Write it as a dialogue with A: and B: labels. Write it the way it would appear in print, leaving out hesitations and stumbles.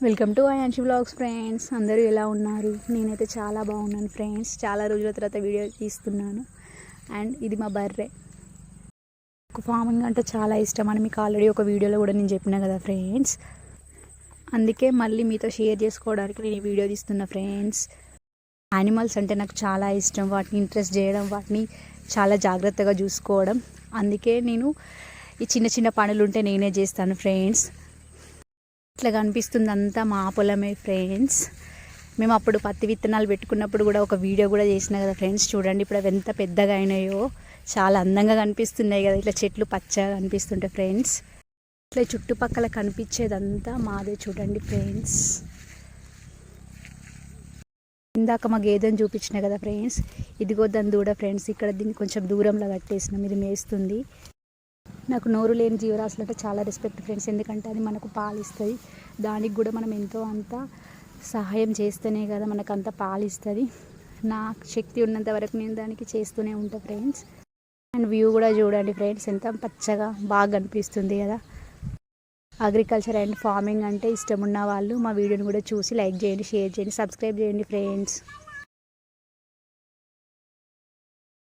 A: Welcome to Ayanshi vlogs friends. అందరూ ఎలా ఉన్నారు? నేనైతే చాలా బాగున్నాను ఫ్రెండ్స్. చాలా రోజుల తర్వాత వీడియో తీస్తున్నాను. అండ్ ఇది మా బర్రె. నాకు ఫార్మింగ్ అంటే చాలా ఇష్టం అని మీకు ఆల్రెడీ ఒక వీడియోలో కూడా నేను చెప్పిన కదా ఫ్రెండ్స్. అందుకే మళ్ళీ మీతో షేర్ చేసుకోవడానికి నేను ఈ వీడియో తీస్తున్నా ఫ్రెండ్స్. యానిమల్స్ అంటే నాకు చాలా ఇష్టం. వాటిని ఇంట్రెస్ట్ చేయడం, వాటిని చాలా జాగ్రత్తగా చూసుకోవడం. అందుకే నేను ఈ చిన్న చిన్న పనులు ఉంటే నేనే చేస్తాను ఫ్రెండ్స్. ఇట్లా కనిపిస్తుంది అంతా మా పొలమే ఫ్రెండ్స్. మేము అప్పుడు పత్తి విత్తనాలు పెట్టుకున్నప్పుడు కూడా ఒక వీడియో కూడా చేసిన కదా ఫ్రెండ్స్. చూడండి ఇప్పుడు అవి ఎంత పెద్దగా అయినాయో, చాలా అందంగా కనిపిస్తున్నాయి కదా. ఇట్లా చెట్లు పచ్చగా కనిపిస్తుంటాయి ఫ్రెండ్స్. ఇట్లా చుట్టుపక్కల కనిపించేదంతా మాదే చూడండి ఫ్రెండ్స్. ఇందాక మా గేదెని చూపించిన కదా ఫ్రెండ్స్. ఇదిగో దాని దూడ ఫ్రెండ్స్. ఇక్కడ దీన్ని కొంచెం దూరంలో కట్టేసినాం, ఇది మేస్తుంది. నాకు నోరు లేని జీవరాశులు అంటే చాలా రెస్పెక్ట్ ఫ్రెండ్స్. ఎందుకంటే అది మనకు పాలు ఇస్తుంది. దానికి కూడా మనం ఎంతో అంత సహాయం చేస్తేనే కదా మనకు అంత పాలు ఇస్తుంది. నా శక్తి ఉన్నంత వరకు నేను దానికి చేస్తూనే ఉంటాను ఫ్రెండ్స్. అండ్ వ్యూ కూడా చూడండి ఫ్రెండ్స్, ఎంత పచ్చగా బాగా అనిపిస్తుంది కదా. అగ్రికల్చర్ అండ్ ఫార్మింగ్ అంటే ఇష్టం ఉన్న వాళ్ళు మా వీడియోని కూడా చూసి లైక్ చేయండి, షేర్ చేయండి, సబ్స్క్రైబ్ చేయండి ఫ్రెండ్స్.